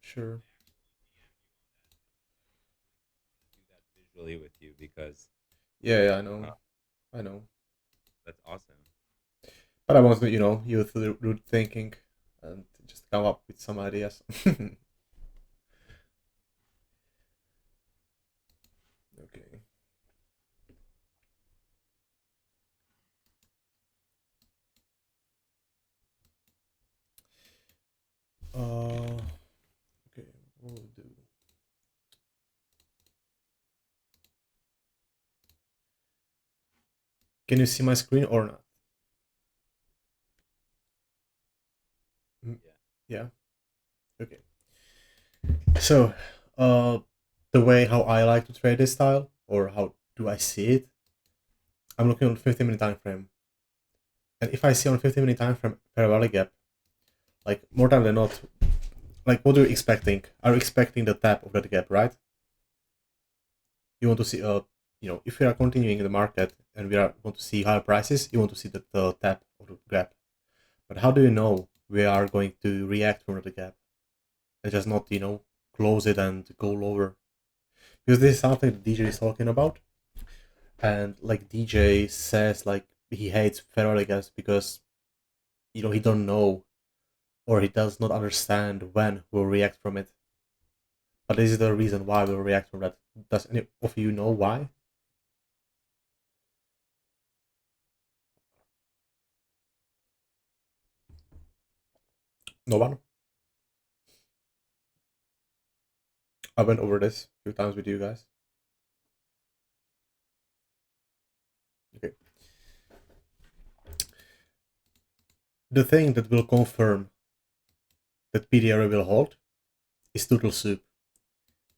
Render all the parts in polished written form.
Sure. Do that visually with you because Yeah, yeah, I uh, know. I know. that's awesome. But I want to, use the root thinking and just come up with some ideas. Okay. Okay, what will do? Can you see my screen or not? Mm, Yeah. yeah. Okay. So, uh, the way how I like to trade this style, or how do I see it? I'm looking on 15-minute time frame, and if I see on 15-minute time frame fair value gap, like more time than not, like what are you expecting? Are you expecting the tap of that gap, right? You want to see, if we are continuing in the market and want to see higher prices, you want to see the tap of the gap. But how do you know we are going to react from the gap and just not, close it and go lower? Because this is something that DJ is talking about, and like DJ says, like he hates fair gaps because he don't know or he does not understand when we'll react from it. But this is the reason why we'll react from that. Does any of you know why? No one. I went over this a few times with you guys. Okay. The thing that will confirm that PDRA will hold is turtle soup.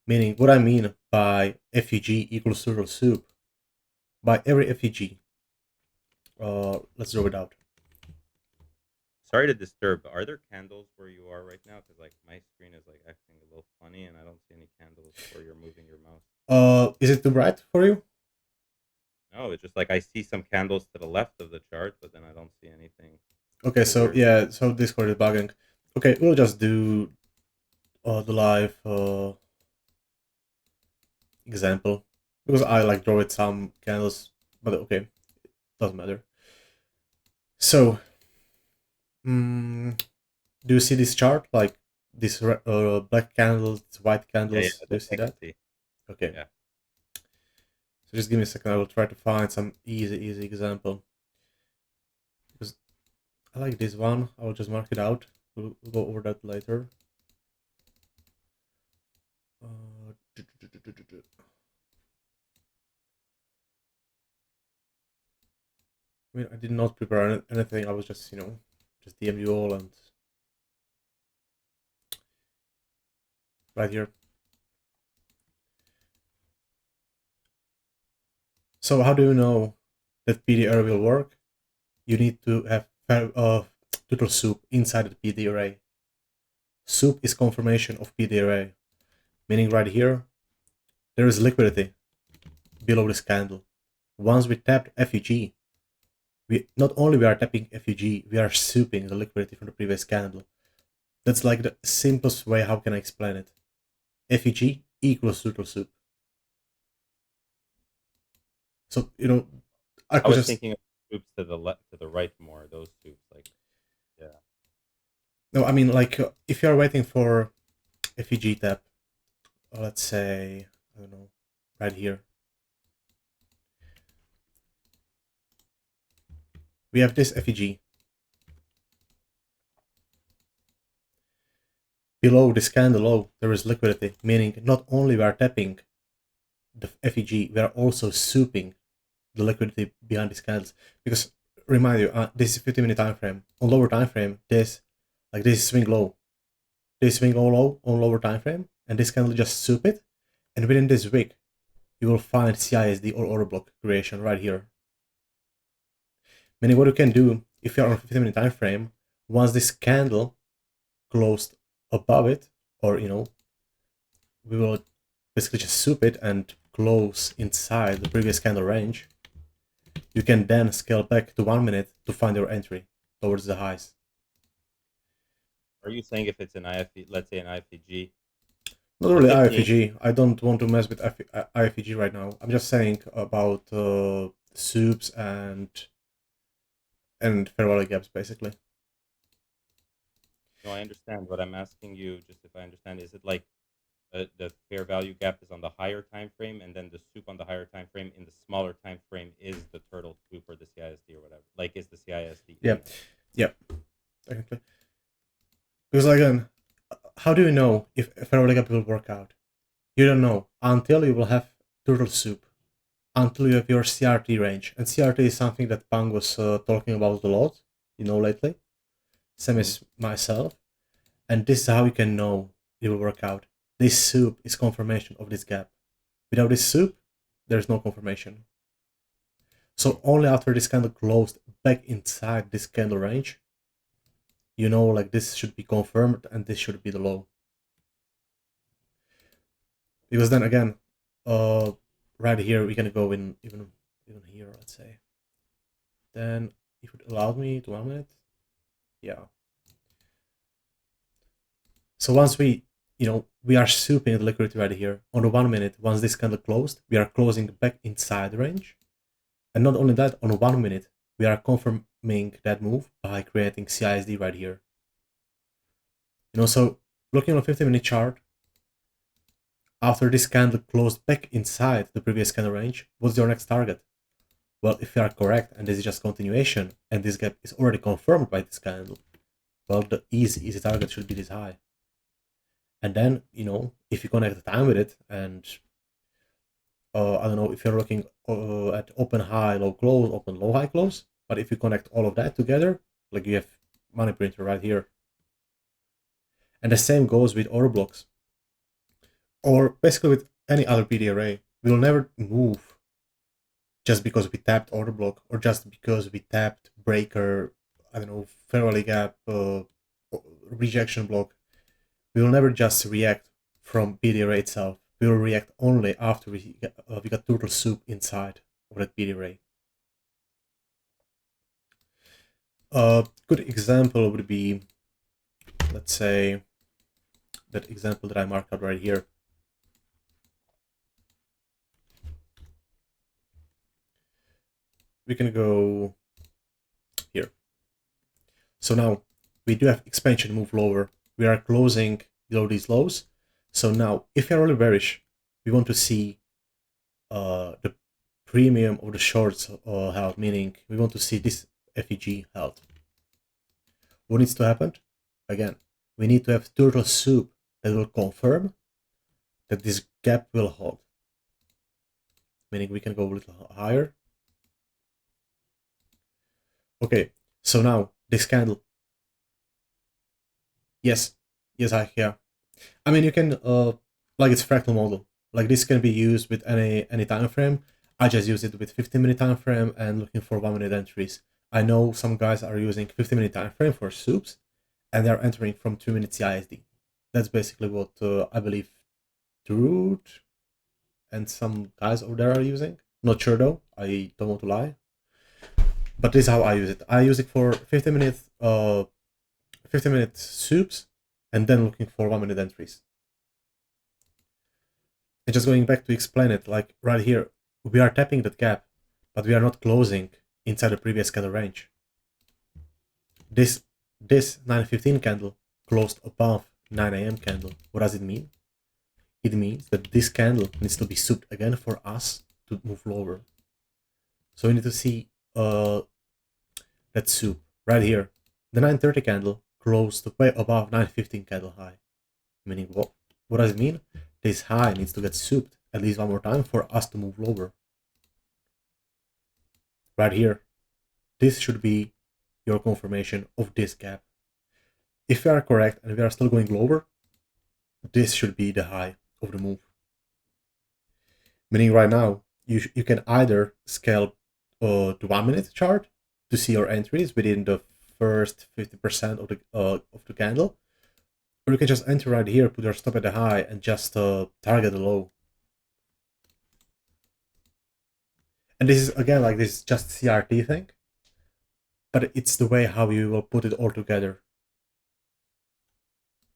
Meaning, what I mean by FVG equals turtle soup, by every FVG, let's draw it out. Sorry to disturb, but are there candles where you are right now? Because like my screen is like acting a little funny, and I don't see any candles where you're moving your mouse. Is it too bright for you? No, it's just like I see some candles to the left of the chart, but then I don't see anything Okay, so over. yeah, so Discord is bugging. Okay, we'll just do the live example because I like draw it some candles, but okay, doesn't matter. So, mm, do you see this chart? Like this black candles, white Yeah, yeah, candles. Do you see I can that? see. Okay. Yeah. So just give me a second. I will try to find some easy example because I like this one. I will just mark it out. We'll go over that later. Uh, I mean, I did not prepare anything. I was just, just DM you all and right here. So how do you know that PDR will work? You need to have turtle soup inside the PD array. Soup is confirmation of PD array, meaning right here there is liquidity below this candle. Once we tapped FEG, we not only we are tapping FEG, we are souping the liquidity from the previous candle. That's like the simplest way. How can I explain it? FEG equals turtle soup. So I I could was just thinking of soups to the left, to the right more. Those soups, like yeah. no. I mean, like if you are waiting for FEG tap, let's say I don't know, right here, we have this FEG. Below this candle low, there is liquidity, meaning not only we are tapping the FEG, we are also souping the liquidity behind these candles. Because remind you, this is 50-minute time frame. On lower time frame, this swing low. This swing low on lower time frame, and this candle just soup it. And within this wick, you will find CISD or order block creation right here. Meaning what you can do if you are on 50-minute time frame, once this candle closed above it, or we will basically just soup it and close inside the previous candle range. You can then scale back to 1 minute to find your entry towards the highs. Are you saying if it's an IFE, let's say an IFEG, Not really 15. IFVG. I don't want to mess with IFVG right now. I'm just saying about soups and fair value gaps, basically. No, I understand. What I'm asking you, just if I understand, is it like the fair value gap is on the higher time frame, and then the soup on the higher time frame in the smaller time frame is the turtle soup or the CISD or whatever? Like, is the CISD Yeah, in there? yeah, technically. Because again, how do you know if a fair value gap will work out? You don't know until you will have turtle soup, until you have your CRT range. And CRT is something that Pang was talking about a lot, lately. Same Hmm. as myself. And this is how you can know it will work out. This soup is confirmation of this gap. Without this soup, there's no confirmation. Hmm. So only after this candle closed back inside this candle range, like this should be confirmed and this should be the low. Because then again, uh, right here we can go in even here, let's say. Then if it allowed me to 1 minute, yeah. So once we are souping the liquidity right here on the 1 minute. Once this candle closed, we are closing back inside the range. And not only that, on 1 minute, we are confirming that move by creating CISD right here. So looking on a 50-minute chart, after this candle closed back inside the previous candle range, what's your next target? Well, if you are correct and this is just continuation and this gap is already confirmed by this candle, well, the easy target should be this high. And then, if you connect the time with it and I don't know if you're looking at open high, low close, open low high close, but if you connect all of that together, like you have money printer right here. And the same goes with order blocks. Or basically with any other PD array. We'll never move just because we tapped order block or just because we tapped breaker, I don't know, fair value gap, rejection block. We will never just react from PD array itself. We will react only after we got turtle soup inside of that PD array. A good example would be, let's say, that example that I marked out right here. We can go here. So now we do have expansion move lower. We are closing below these lows. So now, if you're really bearish, we want to see the premium of the shorts held, meaning we want to see this FVG held. What needs to happen? Again, we need to have turtle soup that will confirm that this gap will hold. Meaning we can go a little higher. Okay, so now this candle. Yes, yeah. I mean, you can like it's fractal model. Like this can be used with any time frame. I just use it with 15-minute time frame and looking for 1 minute entries. I know some guys are using 15-minute time frame for soups, and they're entering from 2 minute CISD. That's basically what I believe Root and some guys over there are using. Not sure though. I don't want to lie. But this is how I use it. I use it for 15-minute soups, and then looking for 1 minute entries. And just going back to explain it, like right here, we are tapping that gap, but we are not closing inside the previous candle range. This 9:15 candle closed above 9 a.m. candle. What does it mean? It means that this candle needs to be souped again for us to move lower. So we need to see that soup right here. The 9:30 candle closed way above 9:15 candle high. Meaning what? What does it mean? This high needs to get souped at least one more time for us to move lower. Right here. This should be your confirmation of this gap. If we are correct and we are still going lower, this should be the high of the move. Meaning right now, you can either scale the 1 minute chart to see your entries within the first 50% of the candle, or you can just enter right here, put your stop at the high, and just target the low. And this is again like this is just CRT thing, but it's the way how you will put it all together.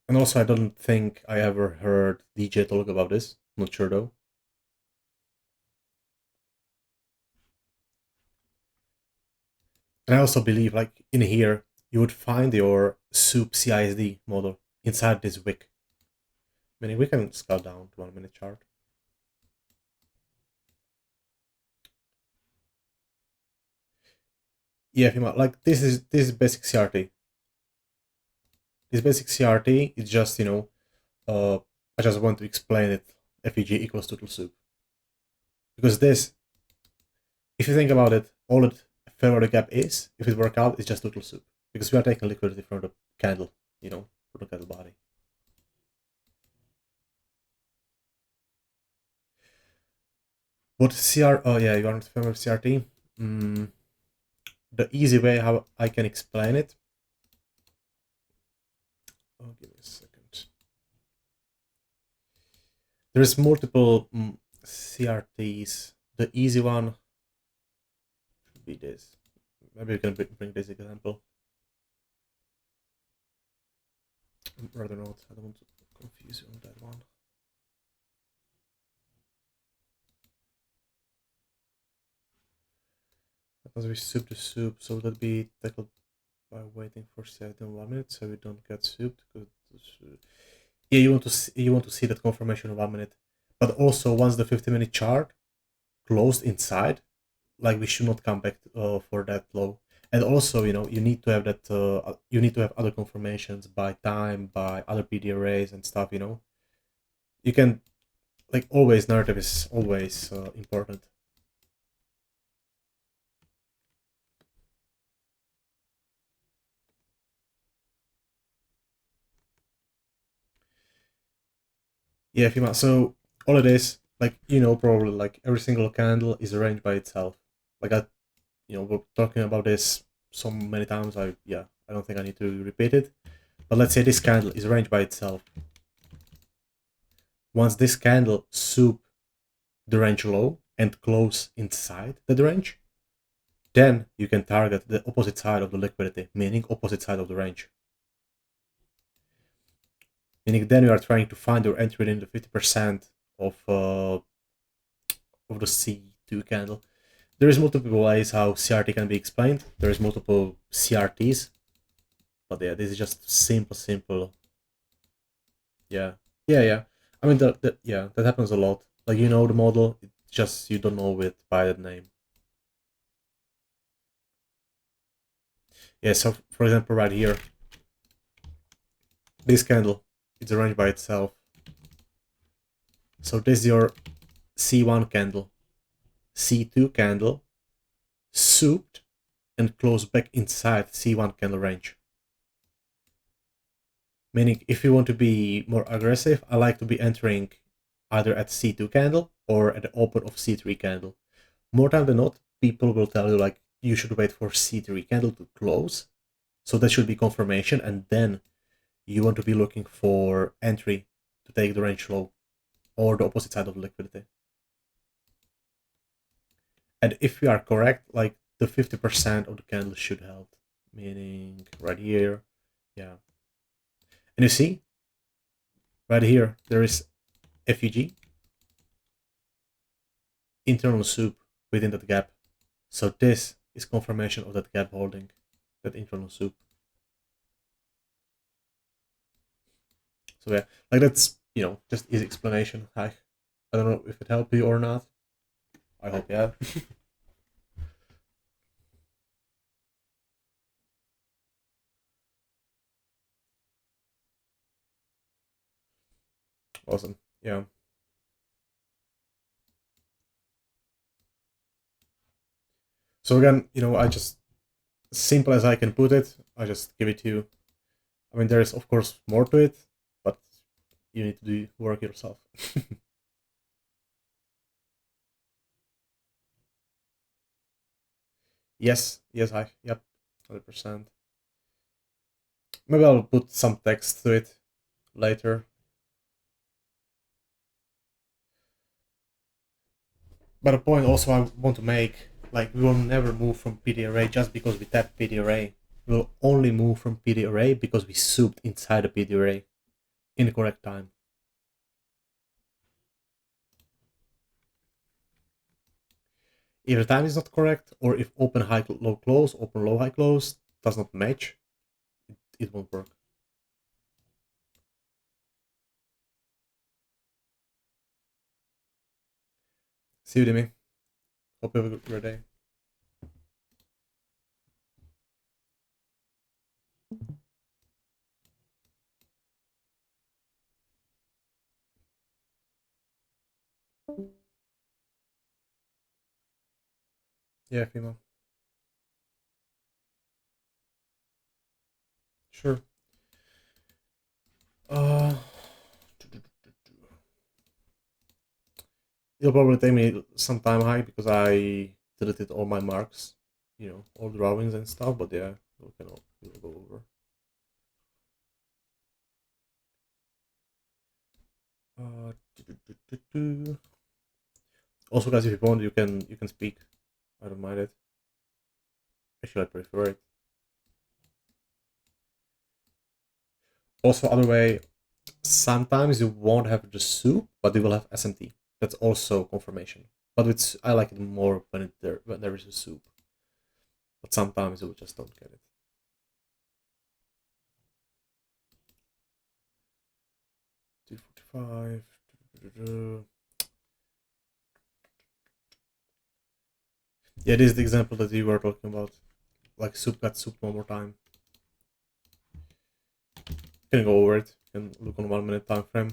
And also, I don't think I ever heard DJ talk about this. Not sure though. And I also believe, like in here, you would find your soup CISD model inside this wick. Meaning we can scale down to 1 minute chart. Yeah, like this is basic CRT. This basic CRT is just I just want to explain it. FVG equals total soup because this, if you think about it, all it fair value gap is, if it work out, is just total soup because we are taking liquidity from the candle, from the candle body. What CR? Oh yeah, you are not familiar with CRT. The easy way how I can explain it. Oh, give me a second. There's multiple CRTs. The easy one should be this. Maybe we can bring this example. Rather not. I don't want to confuse you on that one. As we soup the soup, so that be tackled by waiting for 1 minute, so we don't get souped. Yeah, you want to see that confirmation in 1 minute, but also once the 50-minute chart closed inside, like we should not come back for that low. And also, you need to have that. You need to have other confirmations by time, by other PD arrays and stuff. You can, like, always narrative is always important. Yeah, Fima. So all it is, like, probably like every single candle is arranged by itself. Like we're talking about this so many times. I don't think I need to repeat it. But let's say this candle is arranged by itself. Once this candle soup the range low and close inside the range, then you can target the opposite side of the liquidity, meaning opposite side of the range. Meaning then you are trying to find your entry within the 50% of the C2 candle. There is multiple ways how CRT can be explained. There is multiple CRTs, but yeah, this is just simple. Yeah. I mean, that happens a lot. Like, the model, it's just you don't know it by that name. Yeah, so for example, right here, this candle, it's arranged by itself. So this is your C1 candle, C2 candle, souped and closed back inside C1 candle range. Meaning, if you want to be more aggressive, I like to be entering either at C2 candle or at the open of C3 candle. More time than not, people will tell you, like, you should wait for C3 candle to close. So that should be confirmation, and then you want to be looking for entry to take the range low or the opposite side of the liquidity. And if we are correct, like, the 50% of the candle should help, meaning right here, yeah. And you see, right here, there is FVG, internal soup within that gap. So this is confirmation of that gap holding, that internal soup. So yeah, like, that's, just easy explanation. I don't know if it helped you or not. I hope yeah. Awesome. Yeah. So again, I just, simple as I can put it, I just give it to you. I mean, there is of course more to it, but you need to do work yourself. Yes, yep, 100%. Maybe I'll put some text to it later. But a point also I want to make, like, we will never move from PD array just because we tap PD array. We will only move from PD array because we souped inside the PD array. incorrect time. If the time is not correct, or if open high low close, open low high close does not match, it won't work. See you, Dimi. Hope you have a good day. Yeah, Fima. Sure. Uh, it'll probably take me some time high because I deleted all my marks, all drawings and stuff. But yeah, we'll go over. Uh, Also, guys, if you want, you can speak. I don't mind it. Actually, I prefer it. Also, other way, sometimes you won't have the soup, but you will have SMT. That's also confirmation. But I like it more when there is a soup. But sometimes you just don't get it. 245. Yeah, this is the example that you were talking about. Like soup got soup one more time. You can go over it. You can look on 1 minute time frame.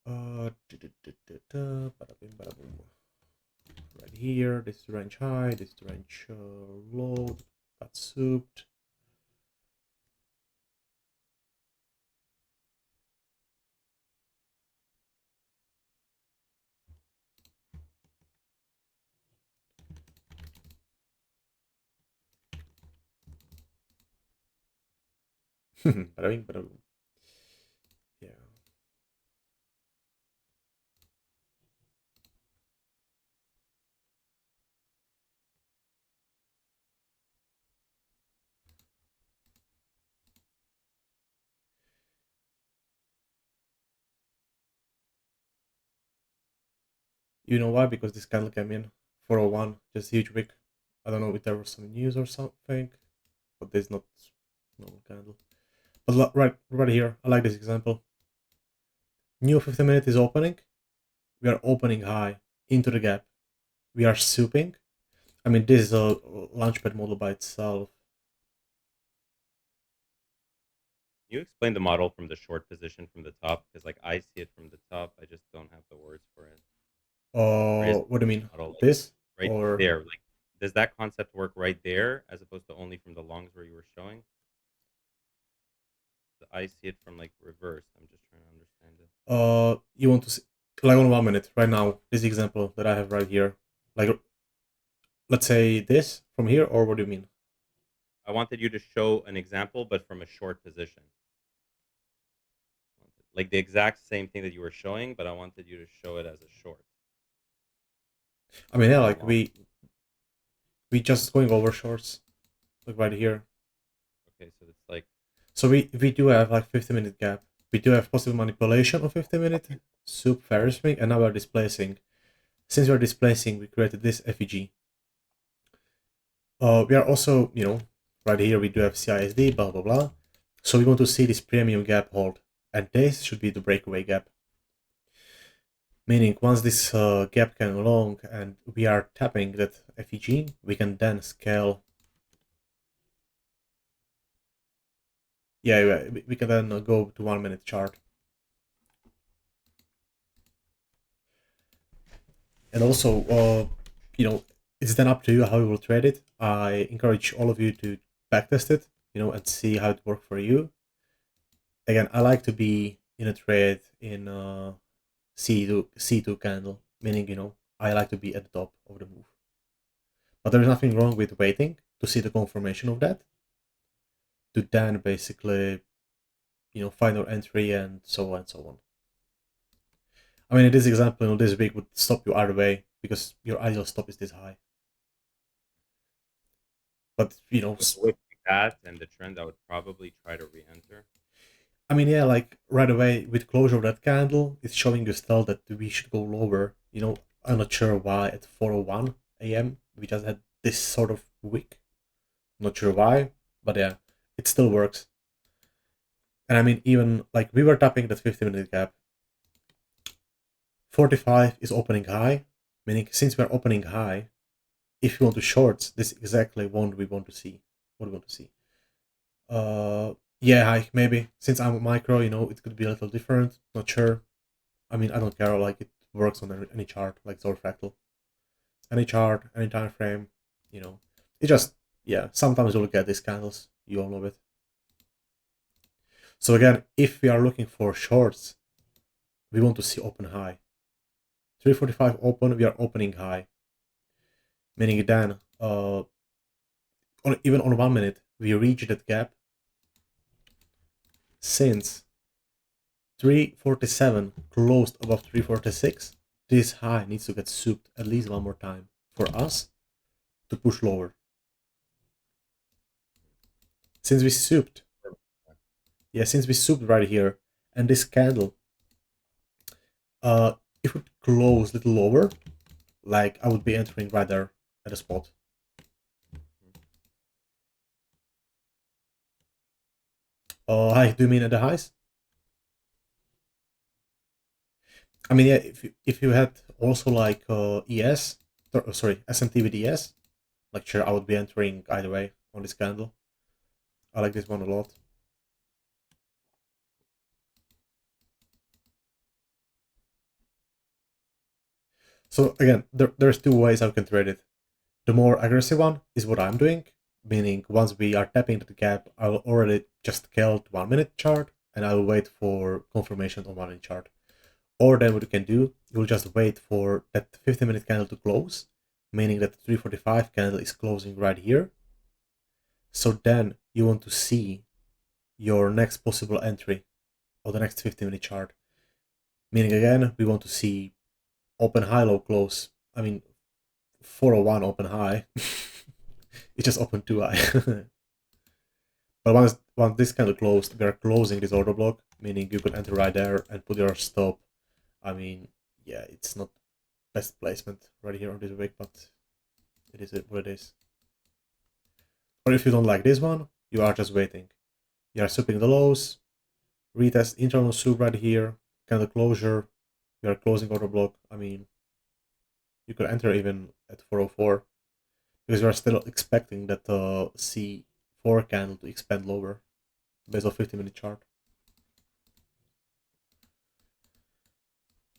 Right here, this is the range high, this is the range low, got souped. Bada bing, bada boom. Yeah. You know why? Because this candle came in 401, just huge wick. I don't know if there was some news or something, but there's not normal candle. But right here, I like this example. New 50 minute is opening. We are opening high into the gap. We are souping. I mean, this is a launchpad model by itself. You explain the model from the short position from the top because, like, I see it from the top. I just don't have the words for it. Or is What do you mean? model like This right or there? Like, does that concept work right there as opposed to only from the longs where you were showing? I see it from like reversed. I'm just trying to understand it. you want to see, like on 1 minute right now? This example that I have right here, like let's say this from here, or what do you mean? I wanted you to show an example, but from a short position. Like the exact same thing that you were showing, but I wanted you to show it as a short, I mean, yeah, not a like long. we just going over shorts, like right here. Okay, so it's like So we do have like 50-minute gap. We do have possible manipulation of 50-minute soup Ferris wing, and now we're displacing. Since we're displacing, we created this FVG. We are also, right here we do have CISD, blah blah blah. So we want to see this premium gap hold, and this should be the breakaway gap. Meaning, once this gap can along and we are tapping that FEG, we can then scale. Yeah, we can then go to 1 minute chart. And also, it's then up to you how you will trade it. I encourage all of you to backtest it, and see how it works for you. Again, I like to be in a trade in C2 candle, meaning, I like to be at the top of the move. But there is nothing wrong with waiting to see the confirmation of that, to then basically, find your entry and so on and so on. I mean, in this example, this week would stop you either way because your ideal stop is this high. But which that and the trend, I would probably try to re-enter. I mean, yeah, like right away with closure of that candle, it's showing you still that we should go lower. You know, I'm not sure why at 4:01 a.m. we just had this sort of wick. Not sure why, but yeah, it still works. And I mean, even like we were tapping that 50-minute gap. 45 is opening high, meaning since we're opening high, if you want to shorts, this is exactly what we want to see. What we want to see. Yeah, high maybe. Since I'm a micro, you know, it could be a little different. Not sure. I mean, I don't care. Like it works on any chart, like Zor Fractal, any chart, any time frame. You know, it just yeah. Sometimes you'll get these candles. You all know it. So again, if we are looking for shorts, we want to see open high. 345 open, we are opening high. Meaning then, even on 1 minute, we reach that gap. Since 347 closed above 346, this high needs to get souped at least one more time for us to push lower. Since we souped, since we souped right here, and this candle, if it close a little lower, like I would be entering right there at a spot. Hi, do you mean at the highs? I mean, yeah, if you had also like ES, sorry, SMT with ES, like sure, I would be entering either way on this candle. I like this one a lot. So again, there's two ways I can trade it. The more aggressive one is what I'm doing, meaning once we are tapping the gap, I'll already just scale to 1 minute chart and I'll wait for confirmation on 1 minute chart. Or then what you can do, you'll just wait for that 15-minute candle to close, meaning that the 345 candle is closing right here. So then you want to see your next possible entry or the next 15-minute chart. Meaning again, we want to see open high, low, close. I mean, 401 open high. It just opened too high. But once this kind of closed, we are closing this order block, meaning you could enter right there and put your stop. I mean, yeah, it's not best placement right here on this wick, but it is what it is. Or if you don't like this one, you are just waiting. You are souping the lows, retest internal soup right here, candle closure, you are closing order block. I mean, you could enter even at 404 because you are still expecting that C4 candle to expand lower based on 50-minute chart.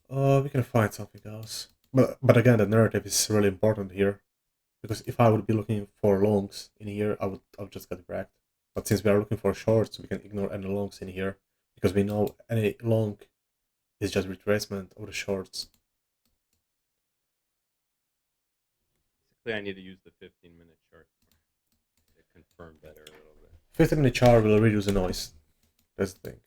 We can find something else. But again, the narrative is really important here. Because if I would be looking for longs in here, I would just get wrecked. But since we are looking for shorts, we can ignore any longs in here. Because we know any long is just retracement of the shorts. Basically, I need to use the 15-minute chart to confirm better a little bit. 15-minute chart will reduce the noise. That's the thing.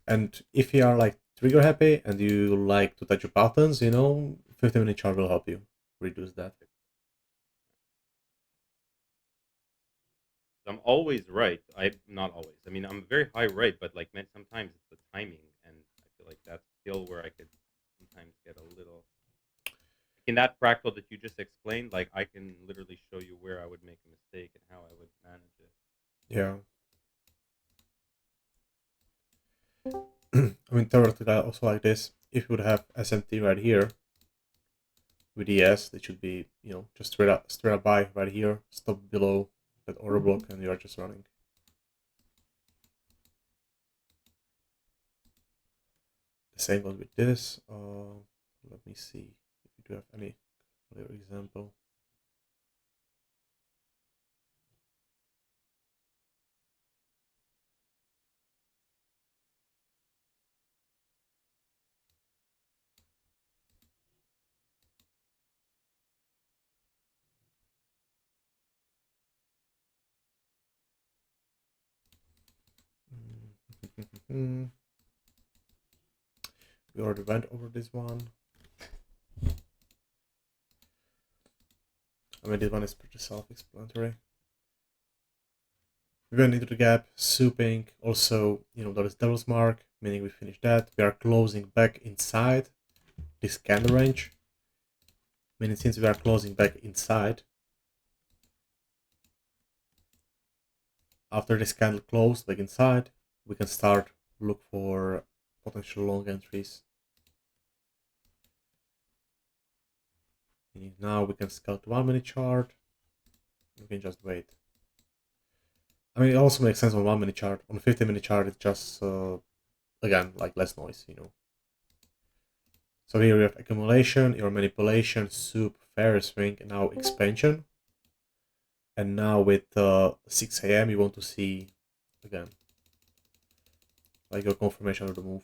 And if you are like trigger happy and you like to touch your patterns, you know, 15-minute chart will help you reduce that. I'm always right. I'm not always. I mean, I'm very high right, but like sometimes it's the timing, and I feel like that's still where I could sometimes get a little. In that fractal that you just explained, like I can literally show you where I would make a mistake and how I would manage it. Yeah. I mean, theoretically, also like this, if you would have SMT right here with ES, it should be, you know, just straight up buy right here, stop below that order block, and you are just running. The same goes with this. Let me see if you do have any clear example. We already went over this one. I mean, this one is pretty self-explanatory. We went into the gap, souping. Also, there is devil's mark, meaning we finished that. We are closing back inside this candle range, meaning since we are closing back inside, after this candle closed back inside, we can start look for potential long entries. Meaning now we can scout 1 minute chart. We can just wait. I mean, it also makes sense on 1 minute chart. On a 15-minute chart, it's just again like less noise. So here we have accumulation, your manipulation, soup, fair swing, and now expansion. And now with 6 a.m. you want to see again like your confirmation of the move.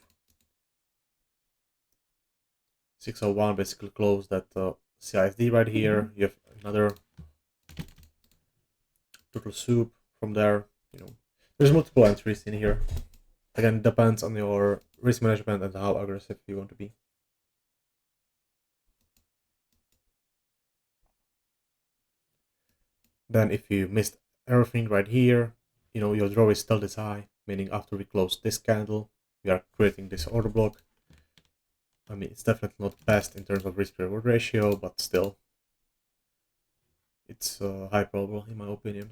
601 basically closed that CISD right here. You have another total soup from there. There's multiple entries in here. Again, it depends on your risk management and how aggressive you want to be. Then if you missed everything right here, your draw is still this high, meaning after we close this candle, we are creating this order block. I mean, it's definitely not best in terms of risk reward ratio, but still, it's high probable in my opinion.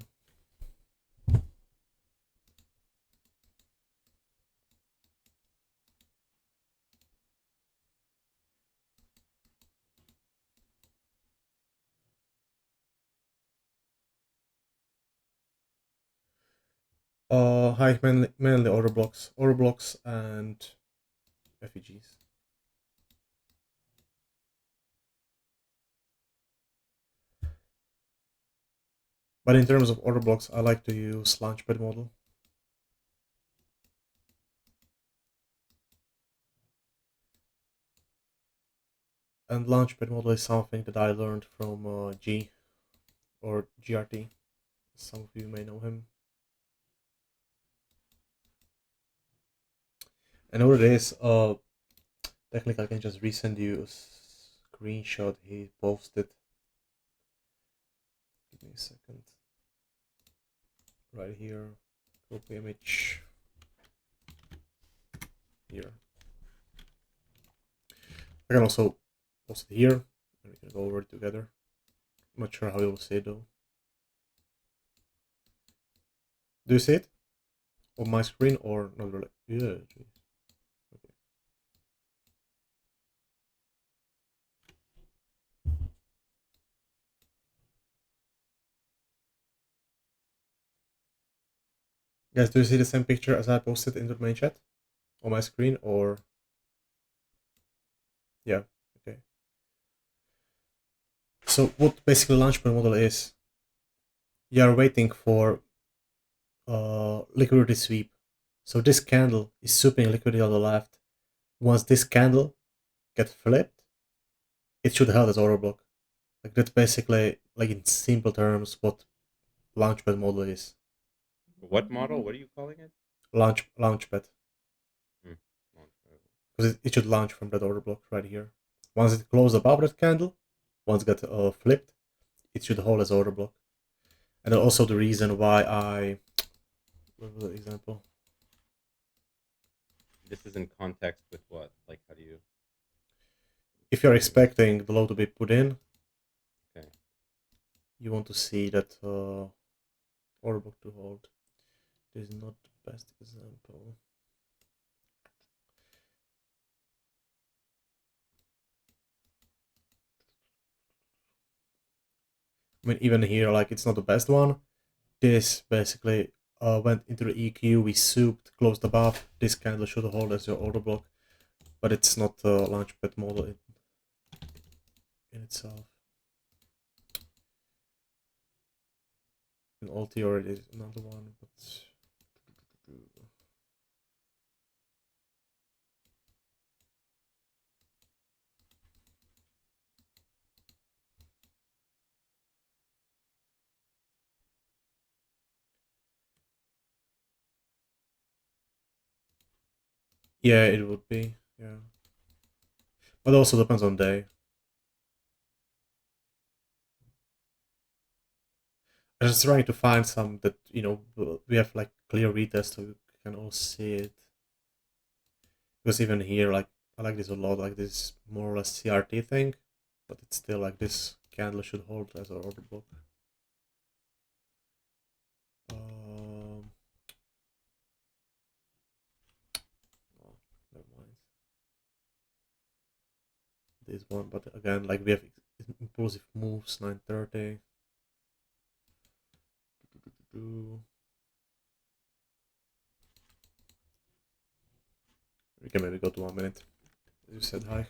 High mainly order blocks and FVGs. But in terms of order blocks, I like to use Launchpad model. And Launchpad model is something that I learned from G or GRT. Some of you may know him. And what it is, technically I can just resend you a screenshot he posted. Give me a second. Right here, copy image. Here. I can also post it here, and we can go over it together. I'm not sure how you'll see it though. Do you see it? On my screen or not really? Yeah, geez. Okay. Guys, do you see the same picture as I posted into the main chat? On my screen or... Yeah, okay. So what basically Launchpad model is, you are waiting for liquidity sweep. So this candle is sweeping liquidity on the left. Once this candle gets flipped, it should held as order block. Like that's basically, like in simple terms, what Launchpad model is. What model? What are you calling it? Launchpad. Because it should launch from that order block right here. Once it closes above that candle, once it gets flipped, it should hold as order block. And also the reason why I... What was the example? This is in context with what? Like, how do you... If you're expecting the low to be put in, okay, you want to see that order block to hold. This is not the best example. I mean, even here, like, it's not the best one. This basically went into the EQ, we souped, closed above. This candle should hold as your order block, but it's not a Launchpad model in itself. In all theory, it is another one, but... Yeah, it would be, yeah. But also depends on day. I'm just trying to find some that, we have like clear retest so we can all see it. Because even here, like, I like this a lot, like this more or less CRT thing, but it's still like this candle should hold as an order book. Um, oh, never mind. This one, but again, like we have impulsive moves, 930. We can maybe go to 1 minute. As you said, hi.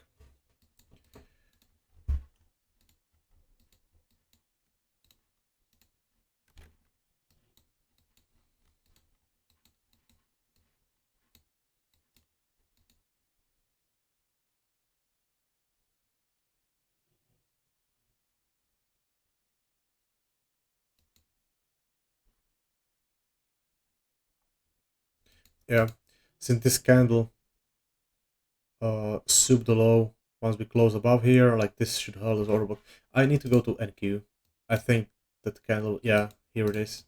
Yeah, since this candle sub the low, once we close above here, like this should hold as order book. I need to go to NQ. I think that candle, yeah, here it is.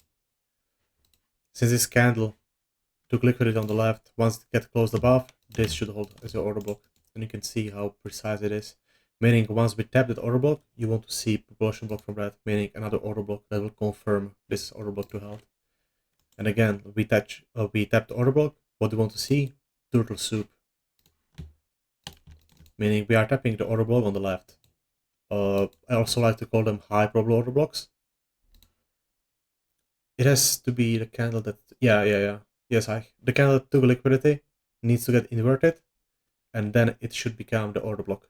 Since this candle took liquidity on the left, once it gets closed above, this should hold as your order block. And you can see how precise it is. Meaning once we tap that order block, you want to see propulsion block from that, meaning another order block that will confirm this order block to hold. And again, we tap the order block. What do you want to see? Turtle soup. Meaning we are tapping the order block on the left. I also like to call them high probable order blocks. It has to be the candle that, yeah. Yes, the candle that took liquidity needs to get inverted, and then it should become the order block.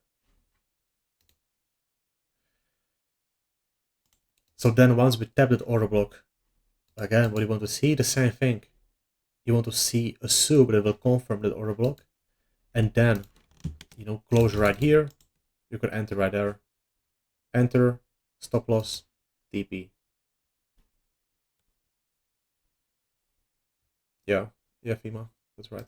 So then once we tap that order block, again, what you want to see, the same thing. You want to see a sub that will confirm that order block, and then, closure right here, you can enter right there. Enter, stop loss, TP. Yeah, FEMA, that's right.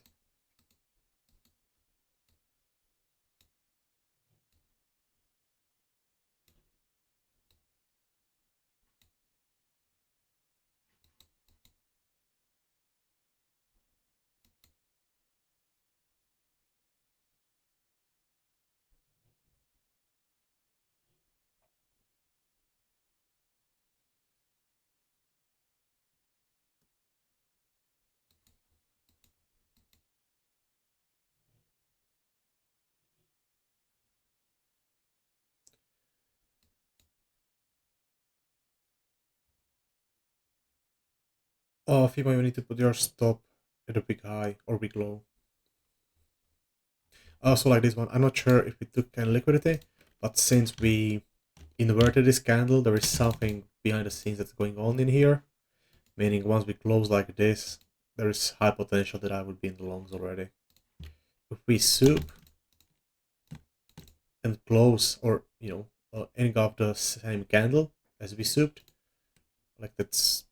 FEMA, you need to put your stop at a big high or big low. Also like this one, I'm not sure if we took candle liquidity, but since we inverted this candle, there is something behind the scenes that's going on in here. Meaning once we close like this, there is high potential that I would be in the longs already. If we soup and close, or ending off the same candle as we souped, like that's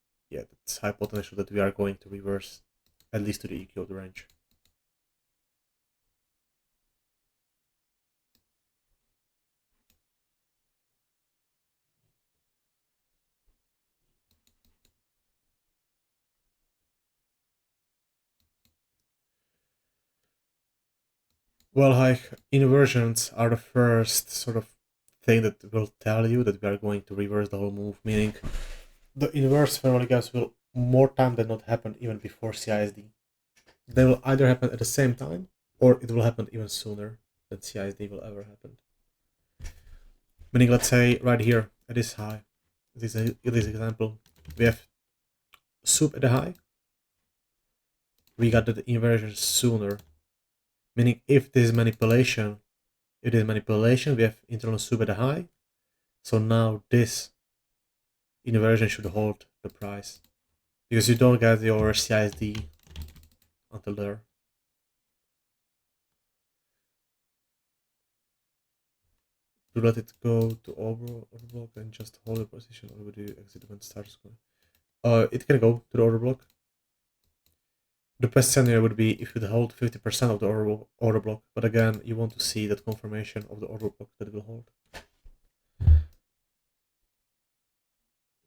high potential that we are going to reverse, at least to the EQ of the range. Well, like inversions are the first sort of thing that will tell you that we are going to reverse the whole move, meaning the inverse family gaps will more time than not happen even before CISD. They will either happen at the same time or it will happen even sooner than CISD will ever happen. Meaning, let's say right here at this high, this example, we have soup at the high, we got the inversion sooner. Meaning, if this is manipulation, we have internal soup at the high. So now this inversion should hold the price because you don't get your CISD until there. To let it go to overblock and just hold the position, or would you exit when it starts going? It can go to the order block. The best scenario would be if you hold 50% of the order block, but again, you want to see that confirmation of the order block that it will hold.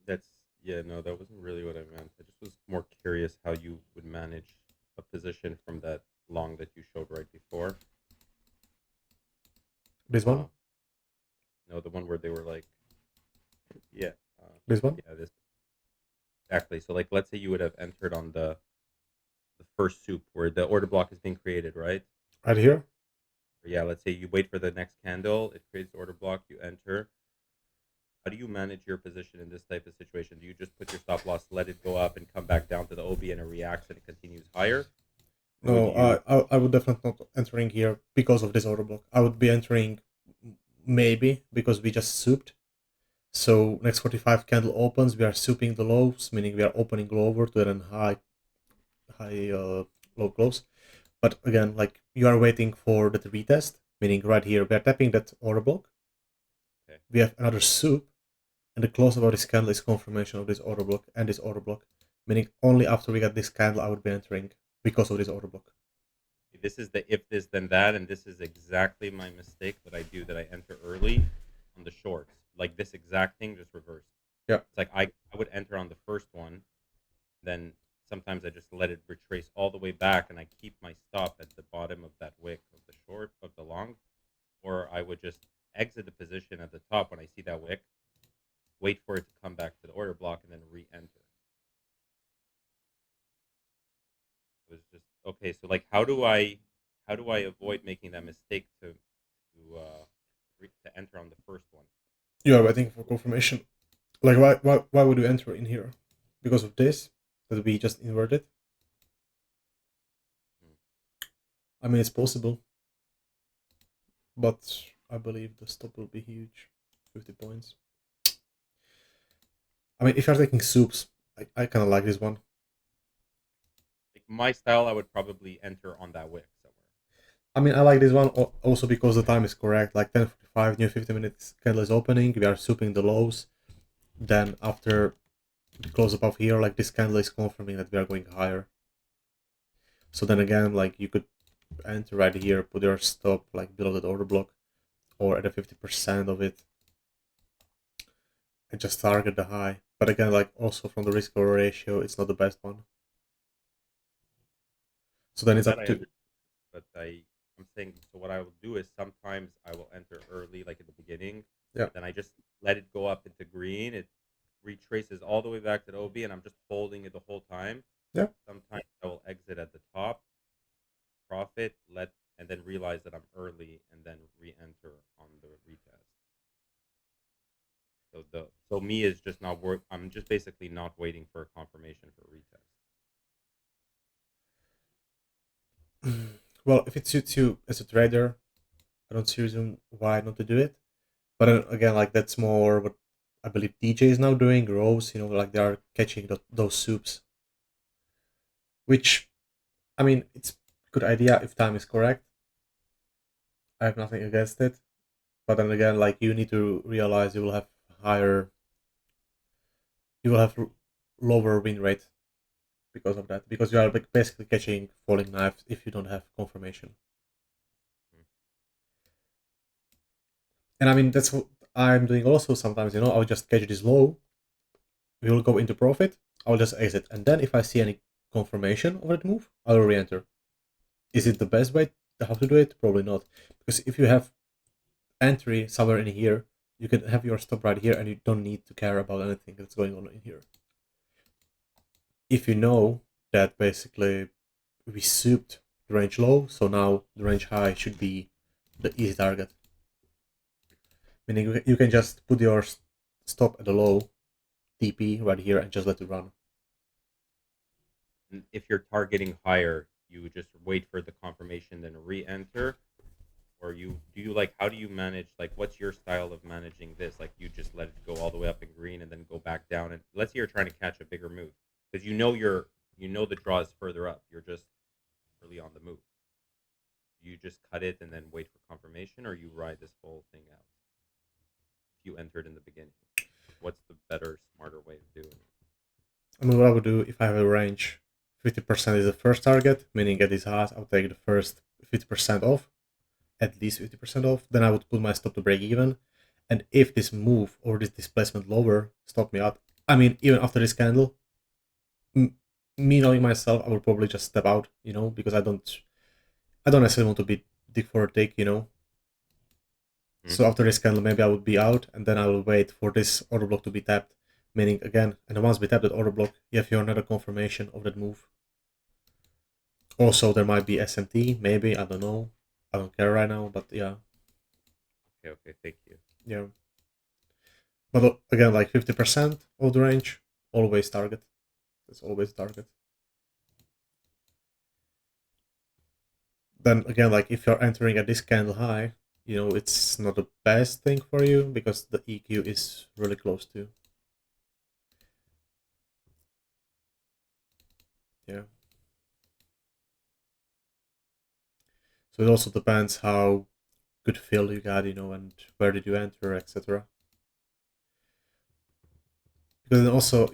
That's Yeah, no, that wasn't really what I meant. I just was more curious how you would manage a position from that long that you showed right before. This one, Uh, no, the one where they were like, yeah, uh, this one, yeah, this exactly. So, like, let's say you would have entered on the first soup where the order block is being created, right? right here. Or, yeah, let's say you wait for the next candle, it creates the order block, you enter. How do you manage your position in this type of situation? Do you just put your stop loss, let it go up, and come back down to the OB, and it reacts and it continues higher, or would No, you? I would definitely not entering here because of this order block. I would be entering maybe because we just souped. So next 45 candle opens, we are souping the lows, meaning we are opening lower to then high low close. But again, like you are waiting for that retest, meaning right here we are tapping that order block. Okay. We have another soup, and the close about this candle is confirmation of this order block and this order block, meaning only after we get this candle I would be entering because of this order block. This is the if this then that, and this is exactly my mistake that I do, that I enter early on the shorts. Like this exact thing, just reversed. Yeah. It's like I would enter on the first one, then sometimes I just let it retrace all the way back, and I keep my stop at the bottom of that wick of the short of the long, or I would just exit the position at the top when I see that wick, wait for it to come back to the order block, and then re-enter. It was just okay. So like, how do I avoid making that mistake to enter on the first one? You are waiting for confirmation. Like why would you enter in here? Because of this that we just inverted. Hmm. I mean it's possible, but I believe the stop will be huge, 50 points. I mean if you're taking soups, I kind of like this one. Like my style, I would probably enter on that wick somewhere. I mean I like this one also because the time is correct. Like 10:45, new 50 minutes candle is opening. We are souping the lows. Then after the close above here, like this candle is confirming that we are going higher. So then again, like you could enter right here, put your stop like below the order block or at a 50% of it and just target the high. But again, like also from the risk reward ratio, it's not the best one. So then No, it's that up I to understand. But I'm saying, so what I will do is sometimes I will enter early, like at the beginning, yeah, and then I just let it go up into green. It retraces all the way back to the OB, and I'm just holding it the whole time. yeah. Sometimes I will exit at the top, profit, and then realize that I'm early, and then re-enter on the retest. So me is just not work. I'm just basically not waiting for a confirmation for a retest. Well, if it suits you as a trader, I don't see reason why not to do it. But then again, like that's more what I believe DJ is now doing. Rose, like they are catching those soups, which I mean, it's a good idea if time is correct. I have nothing against it. But then again, like you need to realize higher, you will have lower win rate because of that. Because you are basically catching falling knives if you don't have confirmation. Mm. And I mean that's what I'm doing also sometimes. I'll just catch this low. We will go into profit. I'll just exit, and then if I see any confirmation of that move, I'll re-enter. Is it the best way how to do it? Probably not, because if you have entry somewhere in here, you can have your stop right here, and you don't need to care about anything that's going on in here. If you know that basically we souped the range low, so now the range high should be the easy target. Meaning you can just put your stop at the low, TP right here, and just let it run. And if you're targeting higher, you would just wait for the confirmation, then re-enter, or like, how do you manage, like, what's your style of managing this? Like, you just let it go all the way up in green and then go back down, and let's say you're trying to catch a bigger move because the draw is further up. You're just early on the move. You just cut it and then wait for confirmation, or you ride this whole thing out if you entered in the beginning. What's the better, smarter way of doing it? I mean, what I would do if I have a range, 50% is the first target, meaning at this house, I would take the first 50% off, at least 50% off. Then I would put my stop to break even. And if this move or this displacement lower stop me out, I mean, even after this candle, me knowing myself, I will probably just step out, because I don't necessarily want to be dig for a tick, Hmm? So after this candle, maybe I would be out, and then I will wait for this order block to be tapped. Meaning again, and once we tap that order block, you have your another confirmation of that move. Also, there might be SMT, maybe, I don't know. I don't care right now, but yeah, Okay, thank you. yeah. But again, like 50% of the range, always target. It's always target. Then again, like if you're entering at this candle high, it's not the best thing for you because the EQ is really close to. Yeah. So it also depends how good fill you got, and where did you enter, etc. Because then also,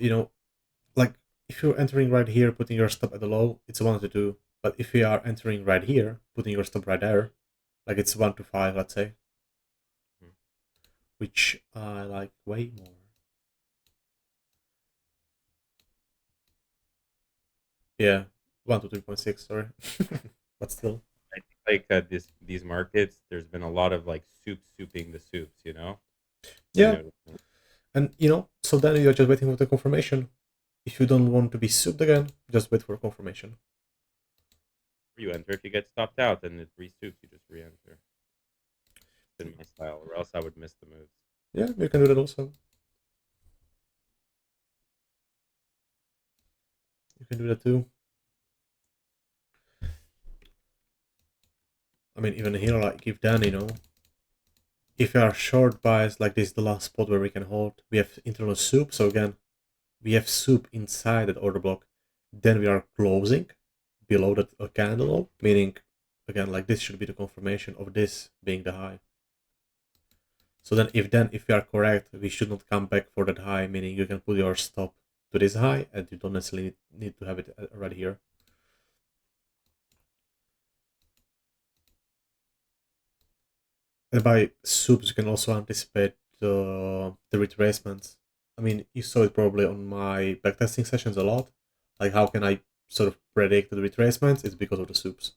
like if you're entering right here, putting your stop at the low, it's 1 to 2. But if you are entering right here, putting your stop right there, like it's 1 to 5, let's say, Hmm. which I like way more. Yeah, 1 to 3.6. Sorry, but still. I think like these markets, there's been a lot of like souping the soups. Have you Yeah, noticed that? and so then you're just waiting for the confirmation. If you don't want to be souped again, just wait for confirmation. Or you enter if you get stopped out, and it resoups, you just re-enter. It's been my style, or else I would miss the moves. Yeah, you can do that also. You can do that too. I mean, even here, like if then, if you are short buys, like this is the last spot where we can hold, we have internal soup. So again, we have soup inside that order block. Then we are closing below that candle, meaning, again, like this should be the confirmation of this being the high. So if we are correct, we should not come back for that high, meaning you can put your stop to this high and you don't necessarily need to have it right here. And by soups, you can also anticipate the retracements. I mean, you saw it probably on my backtesting sessions a lot. Like, how can I sort of predict the retracements? It's because of the soups.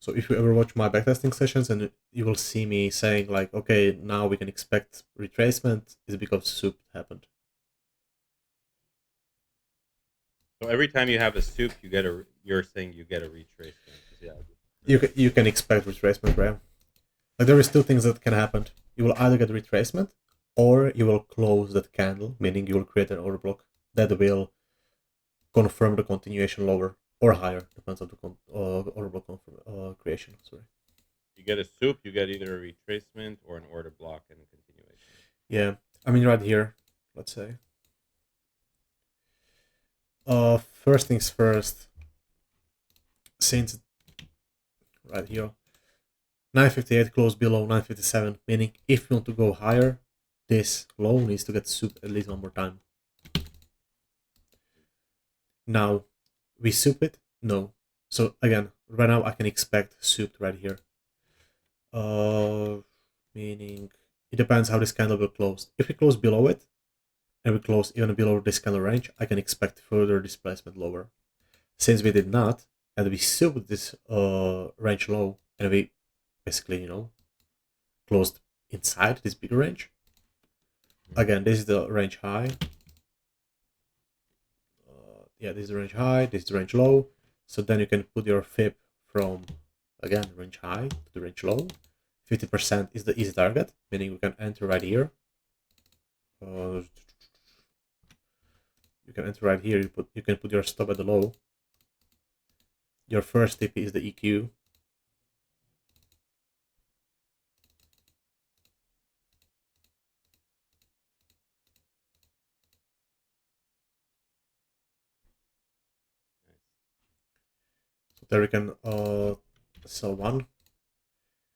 So if you ever watch my backtesting sessions and you will see me saying like, okay, now we can expect retracement, is because soup happened. So every time you have a soup, you're saying you get a retracement. Yeah. You can expect retracement, right? Like there is two things that can happen. You will either get retracement or you will close that candle, meaning you will create an order block that will confirm the continuation lower or higher, depends on the order block creation. Sorry. You get a soup, you get either a retracement or an order block and a continuation. Yeah, I mean right here, let's say. First things first, since right here, 958 closed below 957, meaning if you want to go higher, this low needs to get soup at least one more time. Now, we soup it? No. So again, right now I can expect soup right here. Uh, Meaning it depends how this candle will close. If we close below it, and we close even below this candle range, I can expect further displacement lower. Since we did not, and we souped this range low, and we basically, closed inside this bigger range. Mhm. Again, this is the range high. Yeah, this is the range high, this is the range low. So then you can put your fib from, again, range high to the range low. 50% is the easy target, meaning we can enter right here. You can enter right here. You can put your stop at the low. Your first tip is the EQ. Nice. So there we can sell one.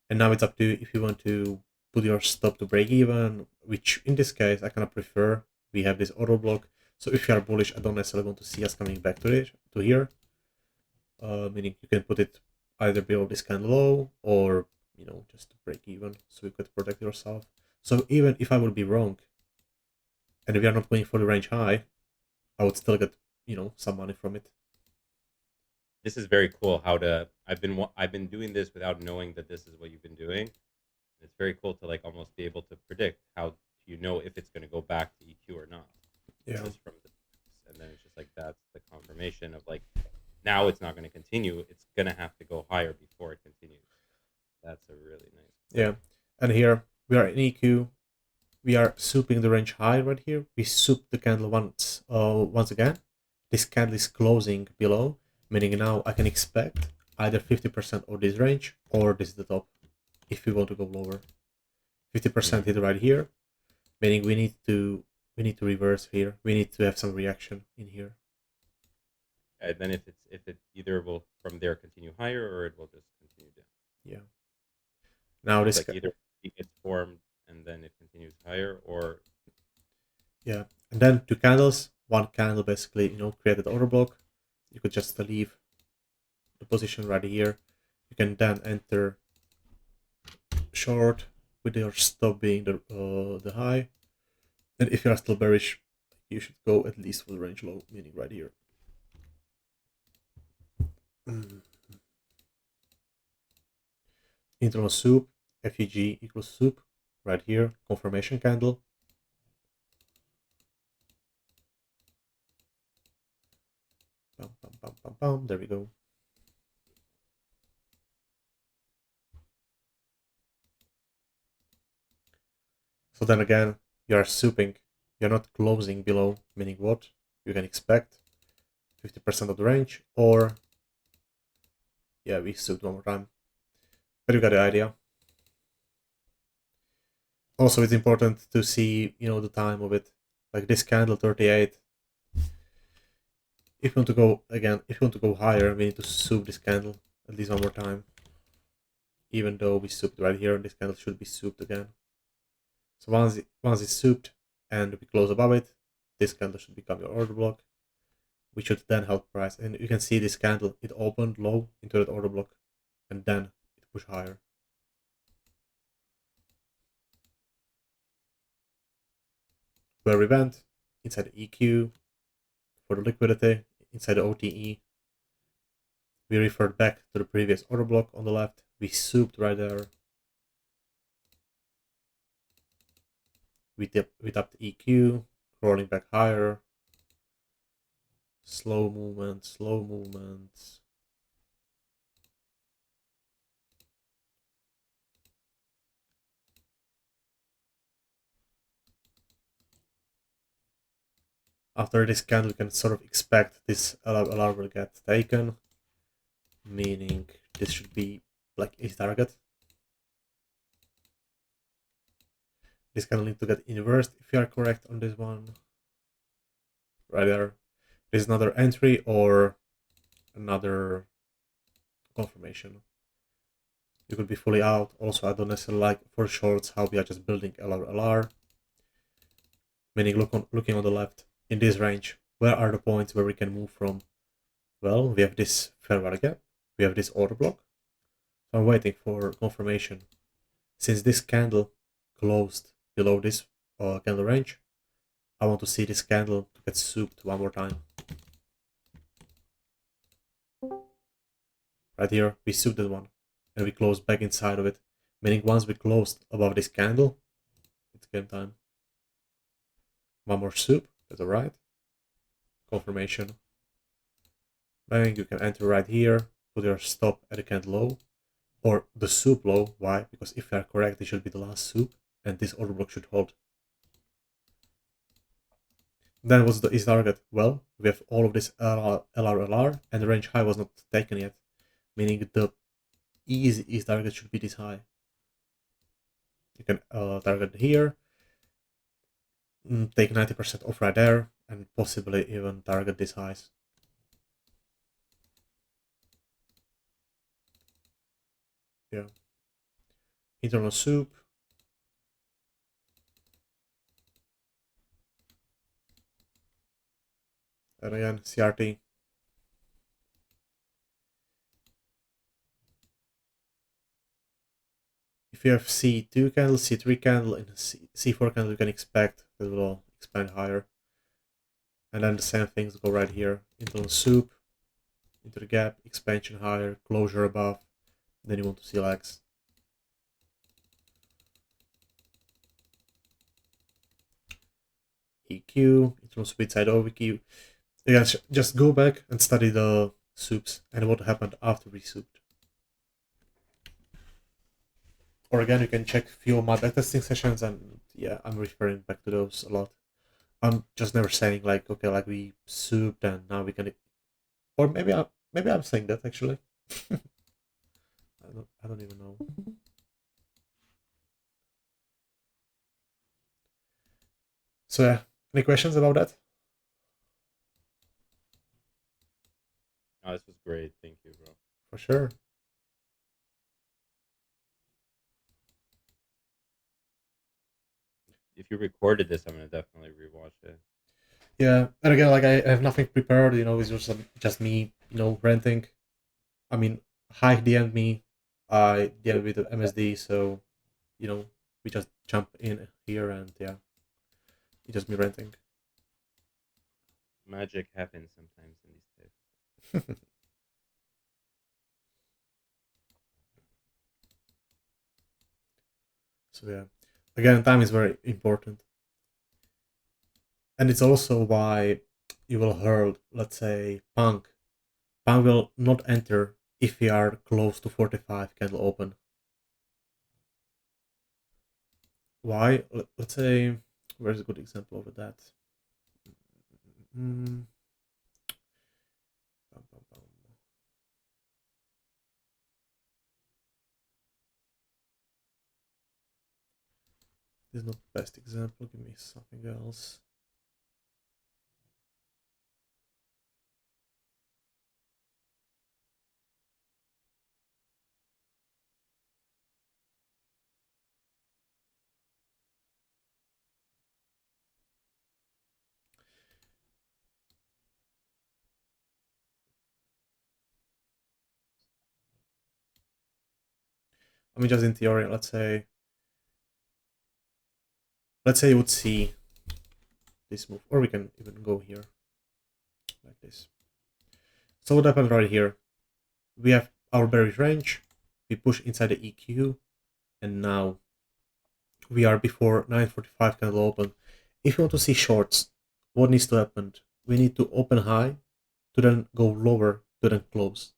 And now it's up to you if you want to put your stop to break even, which in this case I kind of prefer. We have this auto block. So if you are bullish, I don't necessarily want to see us coming back to here. Meaning you can put it either below this kind of low or just to break even, so you could protect yourself. So even if I would be wrong, and we are not going for the range high, I would still get, some money from it. This is very cool. I've been doing this without knowing that this is what you've been doing. It's very cool to like almost be able to predict how you know if it's going to go back to EQ or not, Yeah. just from the steps. And then it's just like that's the confirmation of like now it's not going to continue. It's going to have to go higher before it continues. That's a really nice point. Yeah. And here we are in EQ. We are souping the range high right here. We soup the candle once again. This candle is closing below, meaning now I can expect either 50% of this range or this is the top if we want to go lower. 50% hit right here, meaning we need to reverse here. We need to have some reaction in here. And then if it either will from there continue higher or it will just continue down. Yeah. Now It's this like either it gets formed and then it continues higher, or yeah, and then two candles. One candle basically created order block. You could just leave the position right here. You can then enter short with your stop being the high. And if you are still bearish, you should go at least for the range low, meaning right here. Internal soup, FVG equals soup, right here, confirmation candle. Bum, bum, bum, bum, bum. There we go. So then again, you are souping. You're not closing below, meaning what? You can expect 50% of the range, or yeah, we souped one more time. But you got the idea. Also, it's important to see, the time of it. Like this candle 38. If you want to go again, if you want to go higher, we need to soup this candle at least one more time. Even though we souped right here, this candle should be souped again. So once it's souped and we close above it, this candle should become your order block, which should then help price. And you can see this candle, it opened low into that order block, and then it pushed higher. Where we went inside the EQ for the liquidity, inside the OTE, we referred back to the previous order block on the left. We souped right there. We tapped EQ, crawling back higher. Slow movement, slow movement. After this candle, you can sort of expect this alarm will get taken, meaning this should be like a target. This candle needs to get inversed if you are correct on this one. Right there. This is another entry or another confirmation. You could be fully out. Also, I don't necessarily like for shorts how we are just building LR, meaning looking on the left in this range. Where are the points where we can move from? Well, we have this fair value gap. We have this order block. So I'm waiting for confirmation. Since this candle closed below this candle range, I want to see this candle to get souped one more time. Right here, we souped that one, and we closed back inside of it. Meaning once we closed above this candle, it's game time. One more soup, that's alright. Confirmation. Bang, you can enter right here, put your stop at the candle low, or the soup low. Why? Because if you are correct, this should be the last soup, and this order block should hold. Then what's the easy target? Well, we have all of this LR, and the range high was not taken yet, meaning the easy target should be this high. You can target here, take 90% off right there, and possibly even target these highs. Yeah. Internal soup. And again, CRT. if you have C2 candle, C3 candle, and C4 candle, you can expect that it will expand higher. And then the same things go right here. Internal soup, into the gap, expansion higher, closure above. Then you want to see legs. EQ, internal soup inside OVQ. Again, just go back and study the soups and what happened after we souped. Or again, you can check few of my backtesting sessions, and yeah, I'm referring back to those a lot. I'm just never saying like, okay, like we souped and now we can, or maybe I'm saying that actually. I don't even know. So yeah, any questions about that? No, this was great. Thank you, bro. For sure. If you recorded this, I'm gonna definitely rewatch it. Yeah, and again, like I have nothing prepared. It's just me, ranting. I mean, hi DM me. I DM with the MSD, so we just jump in here and yeah, it's just me ranting. Magic happens sometimes in these tips. So yeah, again, time is very important, and it's also why you will heard, let's say, punk. Punk will not enter if we are close to 45 candle open. Why? Let's say, where's a good example of that? Mm, bum, bum, bum. This is not the best example. Give me something else. I mean, just in theory, let's say you would see this move, or we can even go here like this. So what happened right here? We have our bearish range. We push inside the EQ, and now we are before 945 candle open. If you want to see shorts, what needs to happen? We need to open high to then go lower to then close.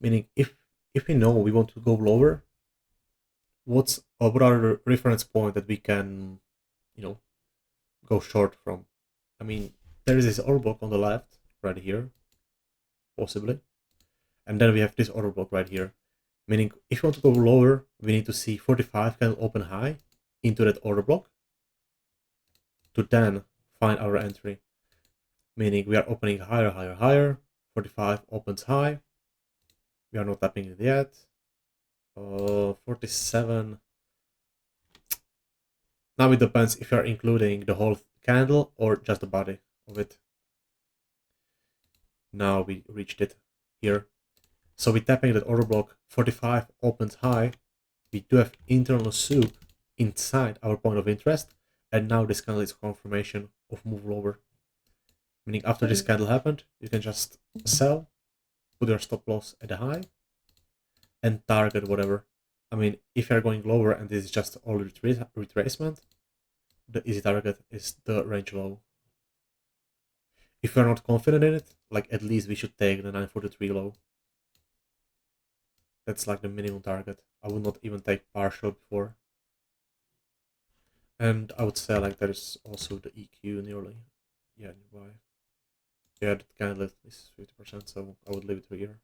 Meaning, if we know we want to go lower, what are the reference point that we can, go short from? I mean, there is this order block on the left, right here, possibly, and then we have this order block right here. Meaning, if you want to go lower, we need to see 45 candle open high into that order block to then find our entry. Meaning, we are opening higher, higher, higher. 45 opens high. We are not tapping it yet. 47. Now it depends if you are including the whole candle or just the body of it. Now we reached it here. So we're tapping that order block. 45 opens high. We do have internal soup inside our point of interest. And now this candle is confirmation of move lower. Meaning after this candle happened, you can just sell, put your stop loss at the high, and target whatever. I mean, if you're going lower and this is just all retracement, the easy target is the range low. If we're not confident in it, like at least we should take the 943 low. That's like the minimum target. I would not even take partial before. And I would say like there is also the EQ nearly. Yeah, nearby. Yeah, that candle is 50%, so I would leave it here.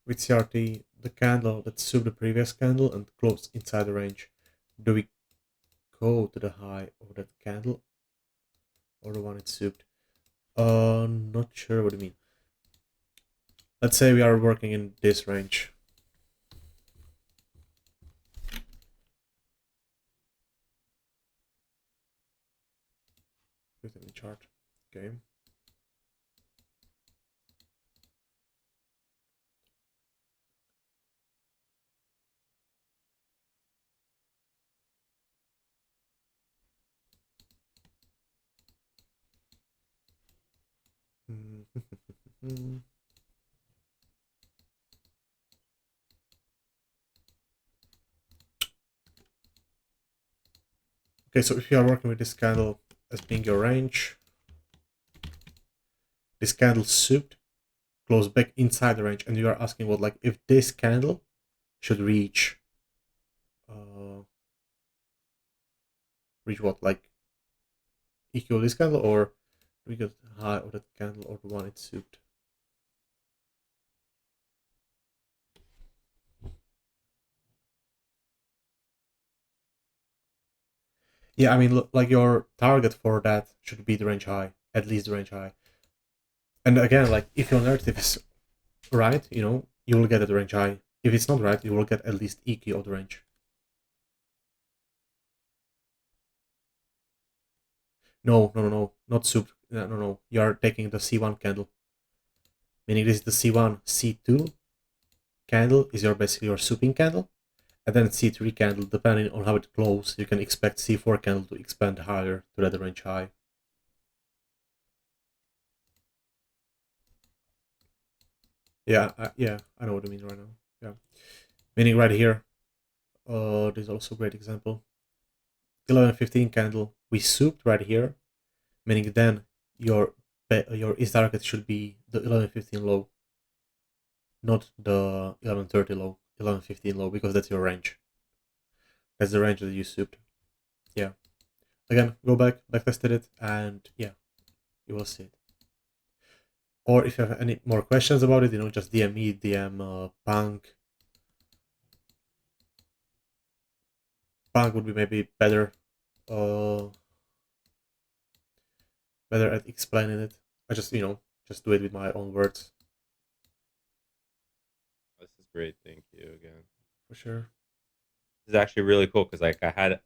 With CRT, the candle that souped the previous candle and closed inside the range. Do we go to the high of that candle or the one it souped? Not sure what you mean. Let's say we are working in this range. Okay. Okay, so if you are working with this candle as being your range, this candle souped close back inside the range, and you are asking what, like, if this candle should uh reach what, like equal this candle, or we get high of that candle, or the one it's souped. Yeah, I mean, like your target for that should be the range high, at least the range high. And again, like if your narrative is right, you will get at the range high. If it's not right, you will get at least EQ of the range. No, no, no, no, not soup. No, no, no. You are taking the C1 candle, meaning this is the C1, C2 candle is your basically your souping candle, and then C3 candle, depending on how it closes, you can expect C4 candle to expand higher to that range high. Yeah, I know what I mean right now. Yeah, meaning right here, this is also a great example. 11:15 candle, we souped right here, meaning then your is target should be the 11:15 low, not the 11:30 low, 11:15 low, because that's your range. That's the range that you souped. Yeah. Again, go back tested it, and yeah, you will see it. Or if you have any more questions about it, just DM me, DM Punk. Punk would be maybe uh, better at explaining it. I just do it with my own words, This is great. Thank you again. for sure. This is actually really cool because like I had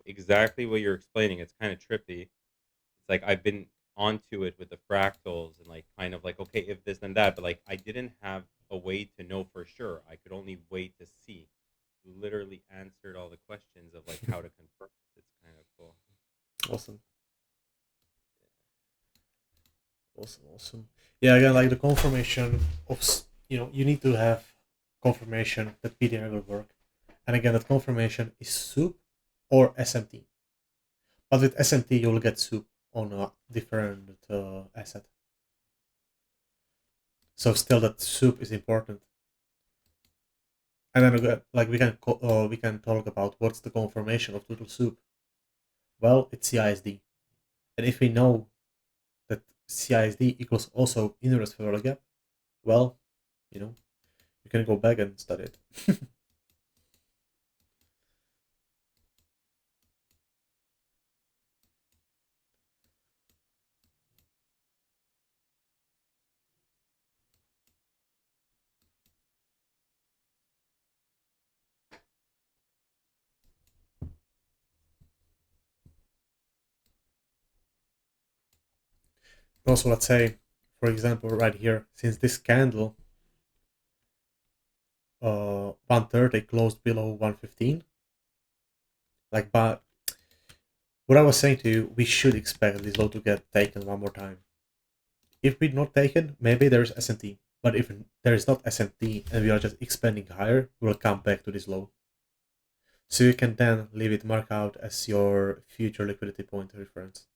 exactly what you're explaining. It's kind of trippy. It's like I've been onto it with the fractals and like kind of like okay if this and that, but like I didn't have a way to know for sure. I could only wait to see. You literally answered all the questions of like how to confirm it. It's kind of cool. Awesome, awesome, awesome. Yeah, again, like the confirmation of you need to have confirmation that PDR will work, and again, that confirmation is soup or SMT. But with SMT, you will get soup on a different asset. So still, that soup is important. And then like we can talk about what's the confirmation of total soup. Well, it's CISD, and if we know that CISD equals also inverse favorable gap, well, you know you can go back and study it. Also, let's say, for example, right here, since this candle 130 closed below 115, like, but what I was saying to you, we should expect this low to get taken one more time. If we not taken, maybe there's SMT. But if there is not SMT and we are just expanding higher, we'll come back to this low. So you can then leave it marked out as your future liquidity point reference.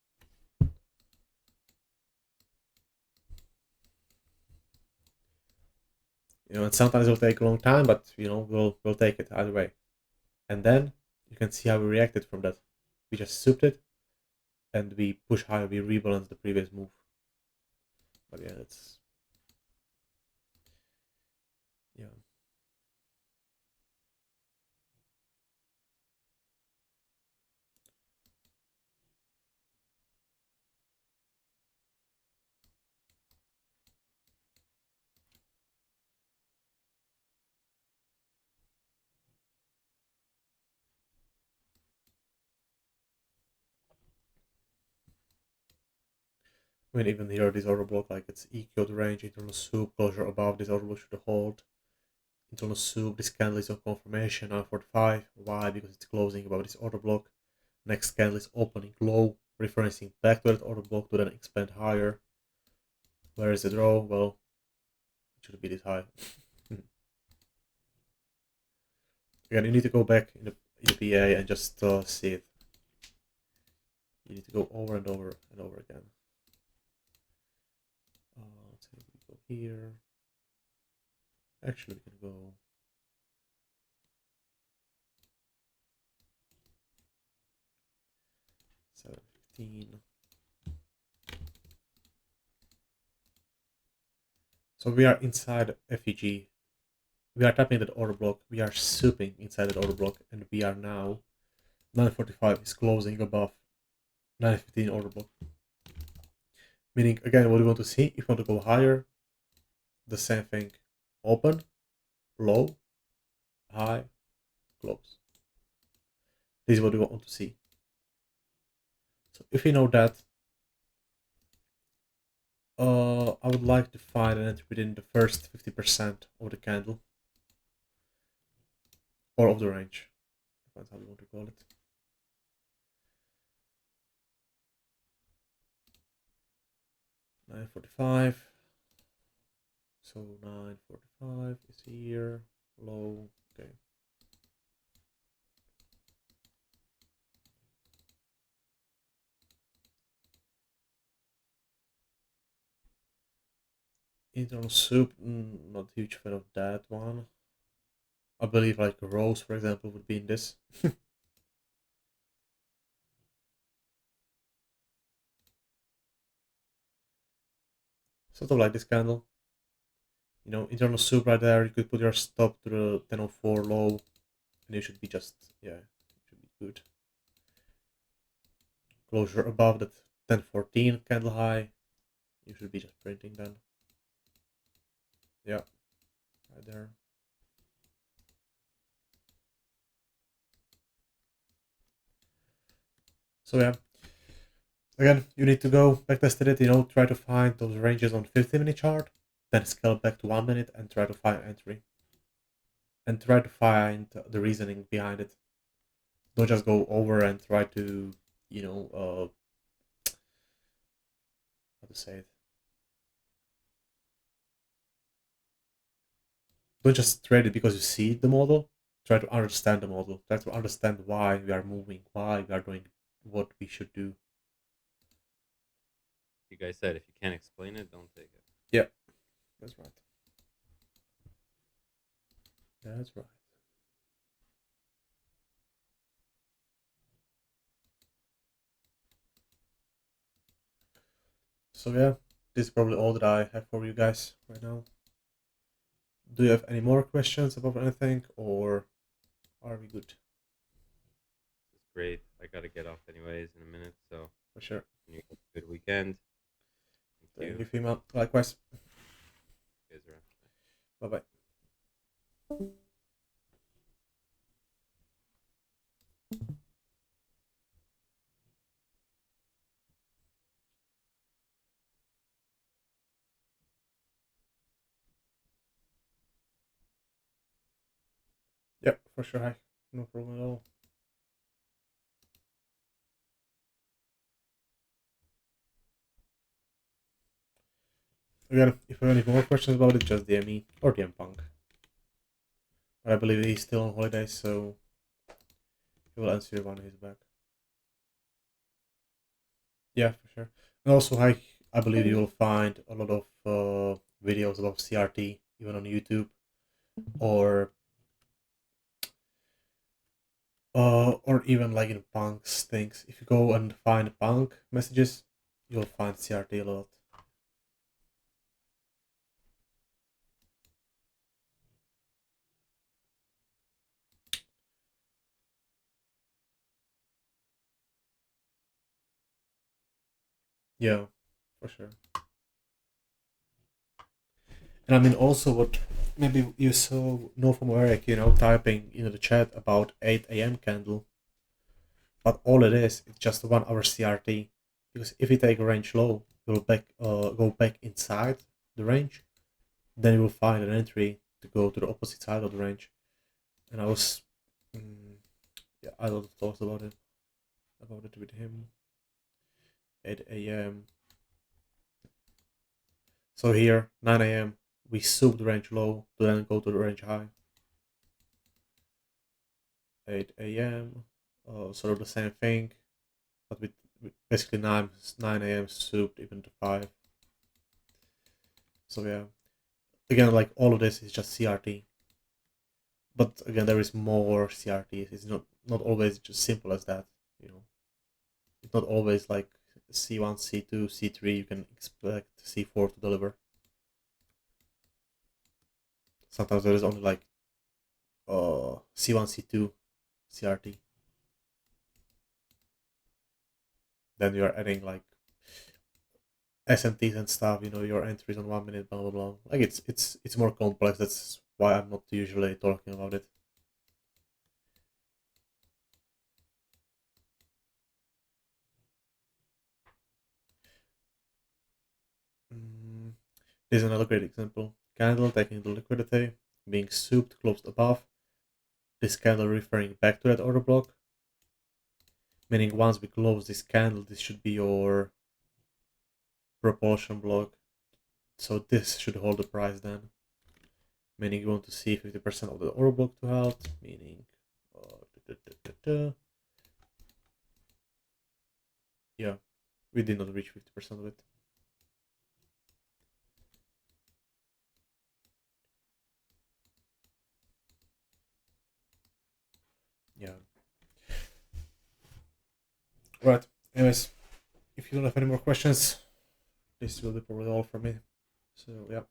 And sometimes it will take a long time, but we'll take it either way. And then you can see how we reacted from that. We just souped it and we push higher, we rebalance the previous move. But yeah, it's yeah. I mean, even here, this order block, like it's EQ the range, internal soup, closure above, this order block should hold. Internal soup, this candle is on confirmation, 945. Why? Because it's closing above this order block. Next candle is opening low, referencing back to that order block to then expand higher. Where is the draw? Well, it should be this high. Again, you need to go back in the PA and just see it. You need to go over and over and over again. Let's say we go here. Actually, we can go. $7.15. So we are inside FVG. We are tapping that order block. We are souping inside that order block, and we are now 945 is closing above 915 order block. Meaning, again, what we want to see, if we want to go higher, the same thing. Open, low, high, close. This is what we want to see. So if we know that, I would like to find an entry within the first 50% of the candle. Or of the range. Depends how you want to call it. $9.45. So 9.45 is here. Low. Okay. Internal soup, not a huge fan of that one. I believe like Rose, for example, would be in this. Sort of like this candle. You know, internal soup right there. You could put your stop to the 1004 low, and you should be just, yeah, it should be good. Closure above that 1014 candle high. You should be just printing then. Yeah, right there. So yeah, again, you need to go backtest it, you know, try to find those ranges on 50-minute chart, then scale back to 1 minute and try to find entry. And try to find the reasoning behind it. Don't just go over and try to, you know, how to say it. Don't just trade it because you see the model. Try to understand the model. Try to understand why we are moving, why we are doing what we should do. You guys said if you can't explain it, don't take it. Yeah, that's right. That's right. So yeah, this is probably all that I have for you guys right now. Do you have any more questions about anything, or are we good? It's great. I gotta get off anyways in a minute, so For sure. you have a good weekend. Thank you, Fima. Likewise. Bye bye. Yep, for sure. Hi. No problem at all. Again, if you have any more questions about it, just DM me or DM Punk. But I believe he's still on holiday, so he will answer you when he's back. Yeah, for sure. And also, I believe you will find a lot of videos about CRT, even on YouTube, or even like in Punk's things. If you go and find Punk messages, you'll find CRT a lot. Yeah, for sure. And I mean, also what maybe you saw know from Eric, you know, typing in the chat about 8 a.m. candle, but all it is, it's just 1 hour CRT. Because if you take a range low, go back inside the range, then you will find an entry to go to the opposite side of the range. And I was, yeah, I don't thought about it with him. 8 a.m. So here, 9 a.m. we soup the range low to then go to the range high. 8 a.m. Sort of the same thing, but with basically 9 a.m. souped even to 5. So yeah, again, like all of this is just CRT. But again, there is more CRTs. It's not always just simple as that. You know, it's not always like C1, C2, C3. You can expect C4 to deliver. Sometimes there is only like C1, C2, CRT. Then you are adding like SMTs and stuff. You know, your entries on 1 minute, blah blah blah. Like it's more complex. That's why I'm not usually talking about it. This is another great example. Candle taking the liquidity, being souped closed above. This candle referring back to that order block. Meaning once we close this candle, this should be your propulsion block. So this should hold the price then. Meaning you want to see 50% of the order block to held. Meaning, yeah, we did not reach 50% of it. Yeah. Right. Anyways, if you don't have any more questions, this will be probably all from me. So yeah.